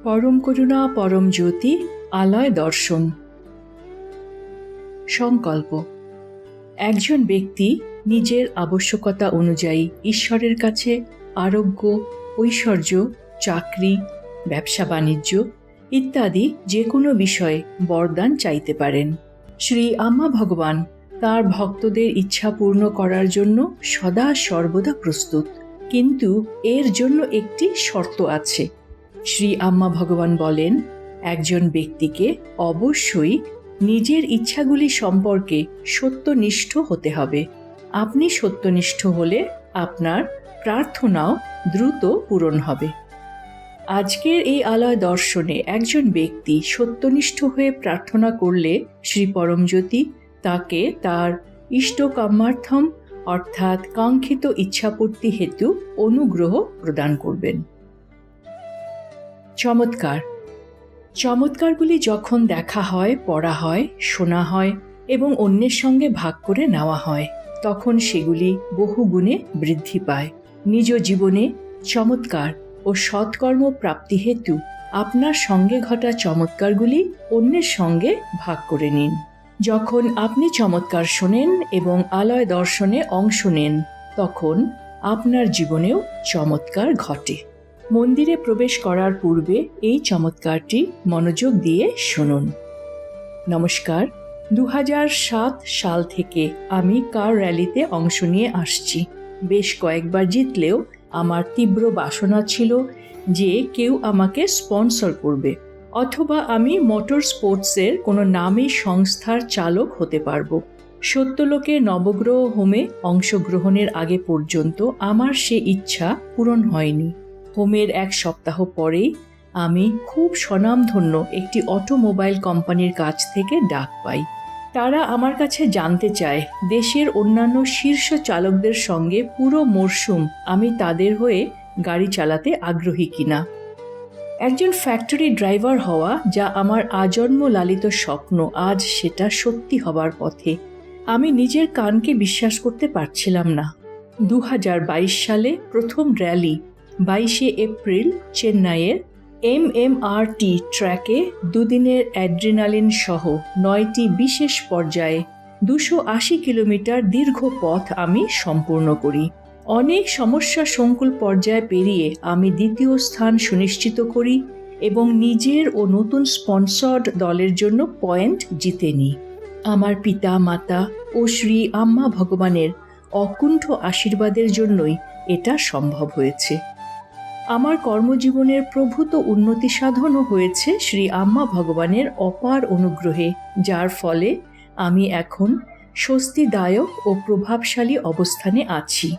পরম করুণা পরম জ্যোতি আলয় দর্শন। সংকল্প। একজন ব্যক্তি নিজের আবশ্যকতা অনুযায়ী ঈশ্বরের কাছে আরোগ্য, ঐশ্বর্য, চাকরি, ব্যবসা বাণিজ্য ইত্যাদি যে কোনো বিষয়ে বরদান চাইতে পারেন। শ্রী আম্মা ভগবান তার ভক্তদের ইচ্ছা পূর্ণ করার জন্য সদা সর্বদা প্রস্তুত, কিন্তু এর জন্য একটি শর্ত আছে। শ্রী আম্মা ভগবান বলেন, একজন ব্যক্তিকে অবশ্যই নিজের ইচ্ছাগুলি সম্পর্কে সত্যনিষ্ঠ হতে হবে। আপনি সত্যনিষ্ঠ হলে আপনার প্রার্থনাও দ্রুত পূরণ হবে। আজকের এই আলয় দর্শনে একজন ব্যক্তি সত্যনিষ্ঠ হয়ে প্রার্থনা করলে শ্রী পরমজ্যোতি তাকে তার ইষ্টকাম্যার্থম অর্থাৎ কাঙ্ক্ষিত ইচ্ছাপূর্তি হেতু অনুগ্রহ প্রদান করবেন। চমৎকার। চমৎকারগুলি যখন দেখা হয়, পড়া হয়, শোনা হয় এবং অন্যের সঙ্গে ভাগ করে নেওয়া হয়, তখন সেগুলি বহুগুণে বৃদ্ধি পায়। নিজ জীবনে চমৎকার ও সৎকর্ম প্রাপ্তি হেতু আপনার সঙ্গে ঘটা চমৎকারগুলি অন্যের সঙ্গে ভাগ করে নিন। যখন আপনি চমৎকার শোনেন এবং আলয় দর্শনে অংশ নেন, তখন আপনার জীবনেও চমৎকার ঘটে। মন্দিরে প্রবেশ করার পূর্বে এই চমৎকারটি মনোযোগ দিয়ে শুনুন। নমস্কার। 2007 সাল থেকে আমি কার র্যালিতে অংশ নিয়ে আসছি। বেশ কয়েকবার জিতলেও আমার তীব্র বাসনা ছিল যে কেউ আমাকে স্পন্সর করবে, অথবা আমি মোটর স্পোর্টসের কোনো নামী সংস্থার চালক হতে পারবো। সত্যলোকে নবগ্রহ হোমে অংশগ্রহণের আগে পর্যন্ত আমার সে ইচ্ছা পূরণ হয়নি। হোমের এক সপ্তাহ পরেই আমি খুব স্বনামধন্য একটি অটোমোবাইল কোম্পানির কাছ থেকে ডাক পাই। তারা আমার কাছে জানতে চায় দেশের অন্যান্য শীর্ষ চালকদের সঙ্গে পুরো মরশুম আমি তাদের হয়ে গাড়ি চালাতে আগ্রহী কিনা। একজন ফ্যাক্টরি ড্রাইভার হওয়া, যা আমার আজন্ম লালিত স্বপ্ন, আজ সেটা সত্যি হবার পথে। আমি নিজের কানকে বিশ্বাস করতে পারছিলাম না। 2022 সালে প্রথম র্যালি 22শে এপ্রিল চেন্নাইয়ের MMRT ট্র্যাকে দুদিনের অ্যাড্রিনালিন সহ 9টি বিশেষ পর্যায়ে 280 কিলোমিটার দীর্ঘ পথ আমি সম্পূর্ণ করি। অনেক সমস্যা সংকুল পর্যায় পেরিয়ে আমি দ্বিতীয় স্থান সুনিশ্চিত করি এবং নিজের ও নতুন স্পন্সর্ড দলের জন্য পয়েন্ট জিতে নিই। আমার পিতা মাতা ও শ্রী আম্মা ভগবানের অকুণ্ঠ আশীর্বাদের জন্যই এটা সম্ভব হয়েছে। আমার কর্মজীবনের প্রভূত উন্নতি সাধনও হয়েছে শ্রী আম্মা ভগবানের অপার অনুগ্রহে, যার ফলে আমি এখন স্বস্তিদায়ক ও প্রভাবশালী অবস্থানে আছি।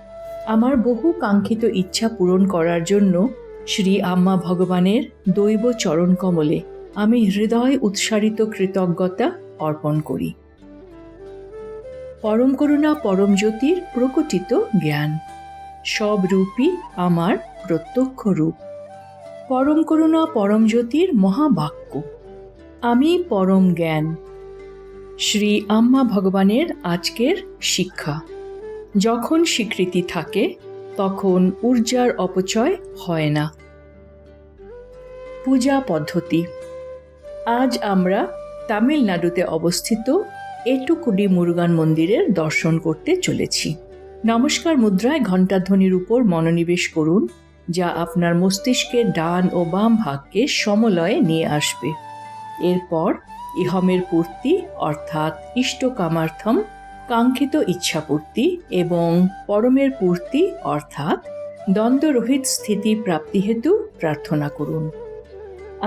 আমার বহু কাঙ্ক্ষিত ইচ্ছা পূরণ করার জন্য শ্রী আম্মা ভগবানের দৈব চরণ কমলে আমি হৃদয় উৎসারিত কৃতজ্ঞতা অর্পণ করি। পরম করুণা পরম জ্যোতির প্রকটিত জ্ঞান, সব রূপই আমার প্রত্যক্ষ রূপ। পরম করুণা পরম জ্যোতির মহাবাক্য, আমি পরম জ্ঞান। শ্রী আম্মা ভগবানের আজকের শিক্ষা। যখন স্বীকৃতি থাকে তখন ঊর্জার অপচয় হয় না। পূজা পদ্ধতি। আজ আমরা তামিলনাড়ুতে অবস্থিত এটুকুডি মুরুগান মন্দিরের দর্শন করতে চলেছি। নমস্কার মুদ্রায় ঘণ্টাধ্বনির উপর মনোনিবেশ করুন, যা আপনার মস্তিষ্কের ডান ও বাম ভাগকে সমলয়ে নিয়ে আসবে। এরপর ইহমের পূর্তি অর্থাৎ ইষ্টকামার্থম, কাঙ্ক্ষিত ইচ্ছাপূর্তি, এবং পরমের পূর্তি অর্থাৎ দ্বন্দ্বরহিত স্থিতি প্রাপ্তি হেতু প্রার্থনা করুন।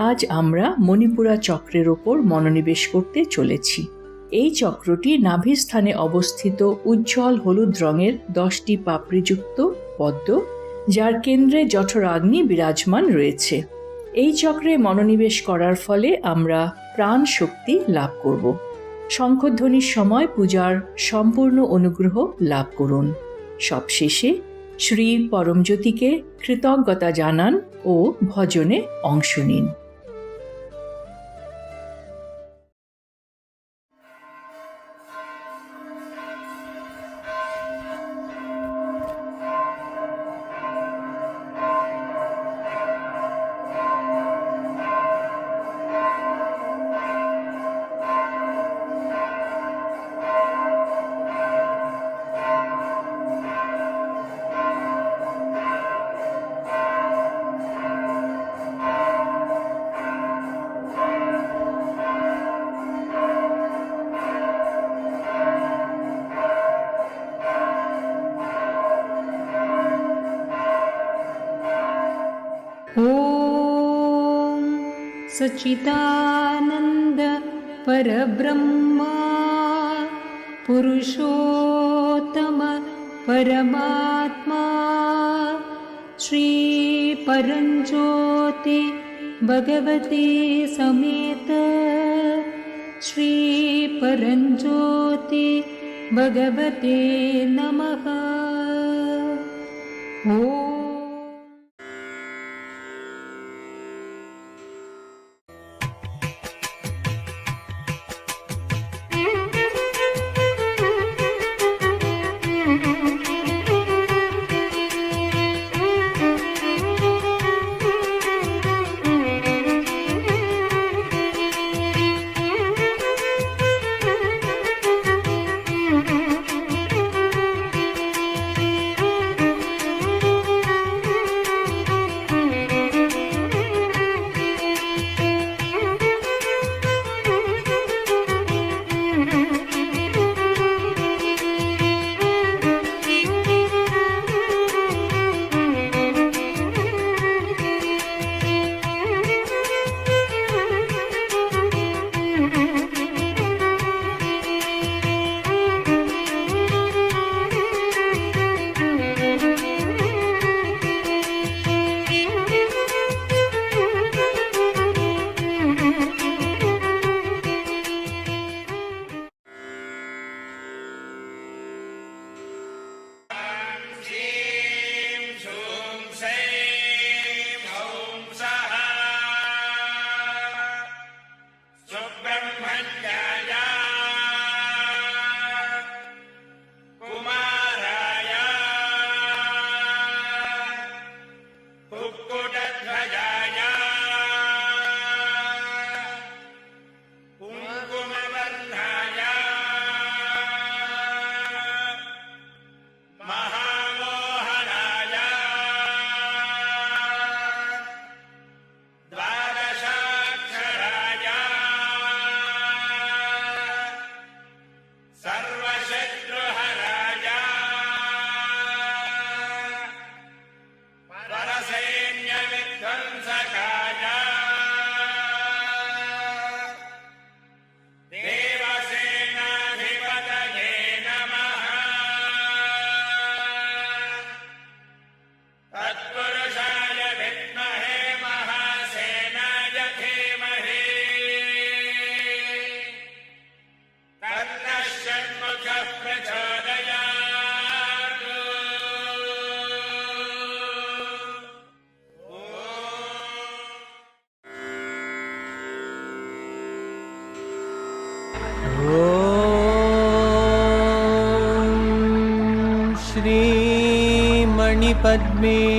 আজ আমরা মণিপুরা চক্রের ওপর মনোনিবেশ করতে চলেছি। এই চক্রটি নাভিস্থানে অবস্থিত উজ্জ্বল হলুদ রঙের 10টি পাপড়িযুক্ত পদ্ম, যার কেন্দ্রে জঠরাগ্নি বিরাজমান রয়েছে। এই চক্রে মনোনিবেশ করার ফলে আমরা প্রাণ শক্তি লাভ করব। শঙ্খধ্বনির সময় পূজার সম্পূর্ণ অনুগ্রহ লাভ করুন। সবশেষে শ্রী পরমজ্যোতিকে কৃতজ্ঞতা জানান ও ভজনে অংশ নিন। सच्चिदानन्द परब्रह्मा पुरुषोत्तम परमात्मा श्री परञ्ज्योति भगवती समेत श्री परञ्ज्योति भगवते नमः। ॐ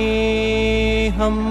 श्रीमणिपद्मेऽहम्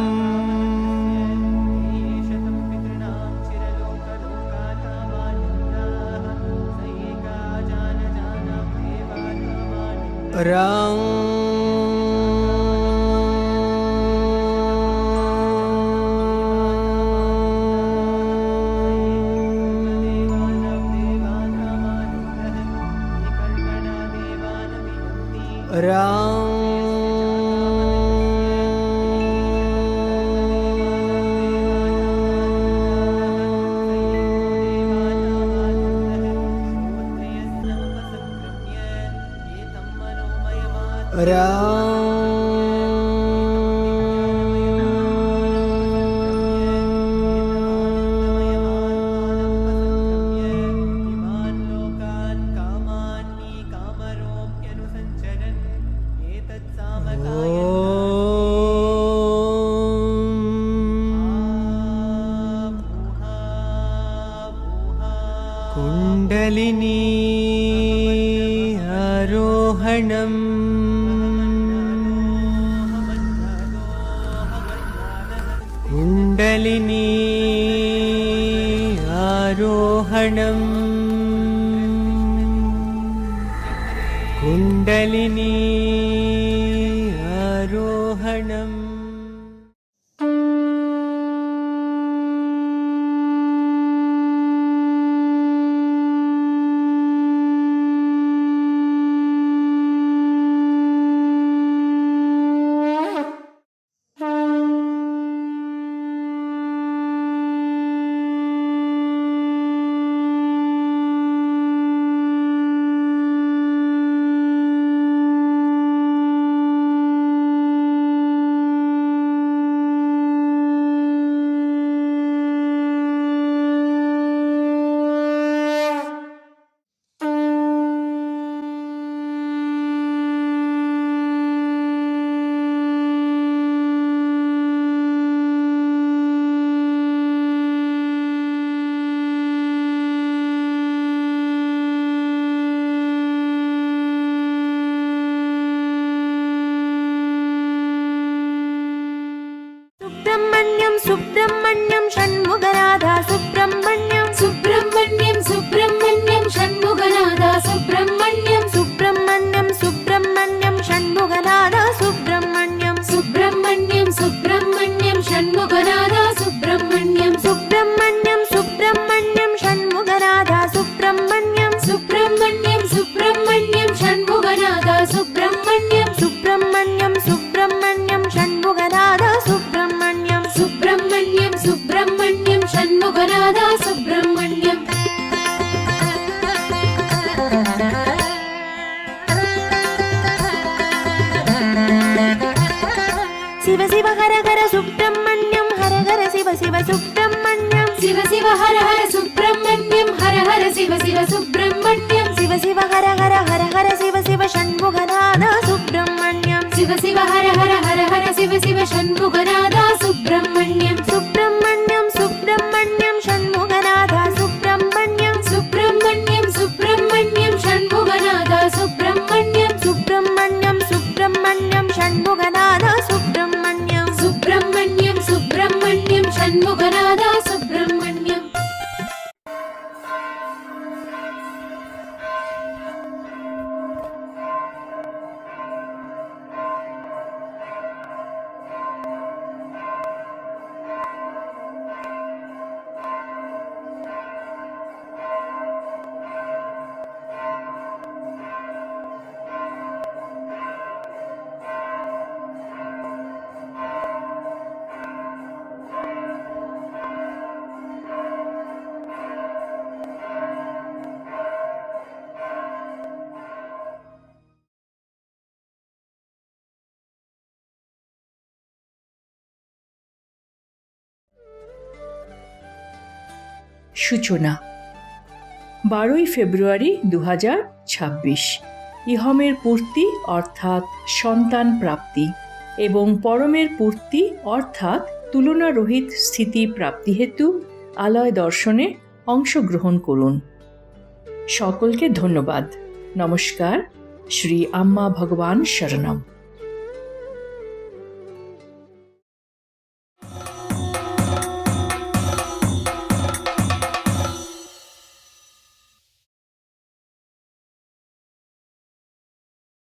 कुण्डलिनी आरोहणम् कुण्डलिनी आरोहणम् कुण्डलिनी आरोहणम्। सुब्रह्मण्यं सुब्रह्मण्यं षण्मुखनादा सुब्रह्मण्यं सुब्रह्मण्यं सुब्रह्मण्यं षण्मुखनादा सुब्रह्मण्यं सुब्रह्मण्यं सुब्रह्मण्यं षण्मुखनादा सुब्रह्मण्यं सुब्रह्मण्यं सुब्रह्मण्यं षण्मुखनादा सुब्रह्मण्यं सुब्रह्मण्यं सुब्रह्मण्यं षण्मुखनादा सुब्रह्मण्यं सुब्रह्मण्यं सुब्रह्मण्यं षण्मुखनादा सुब्रह्मण्यं सुब्रह्मण्यं सुब्रह्मण्यं षण्मुखनादा सुब्रह्मण्यं सुब्रह्मण्यं सुब्रह्मण्यं षण्मुखनादा सुब्रह्मण्यं शिव शिव हर हर सुब्रह्मण्यं हर हर शिव शिव सुब्रह्मण्यं शिव शिव हर हर सुब्रह्मण्यं हर हर शिव शिव सुब्रह्मण्यं शिव शिव हर हर शिव शिव षण्मुखनादा सुब्रह्मण्यं शिव शिव हर हर शिव शिव षण्मुखनादा सुब्रह्मण्यं सुब्रह्मण्यं सुब्रह्मण्यं षण्मुखनादा सुब्रह्मण्यं सुब्रह्मण्यं सुब्रह्मण्यं षण्मुखनादा सुब्रह्मण्यं सुब्रह्मण्यं सुब्रह्मण्यं षण्मुखनादा सुब्रह्मण्यं सुब्रह्मण्यं सुब्रह्मण्यं षण्मुखनादा सुब्रह्मण्यं সূচনা 12ই ফেব্রুয়ারি 2026 ইহমের পূর্তি অর্থাৎ সন্তান প্রাপ্তি এবং পরমের পূর্তি অর্থাৎ তুলনারহিত স্থিতি প্রাপ্তি হেতু আলয় দর্শনে অংশগ্রহণ করুন। সকলকে ধন্যবাদ। নমস্কার। শ্রী আম্মা ভগবান শরণম।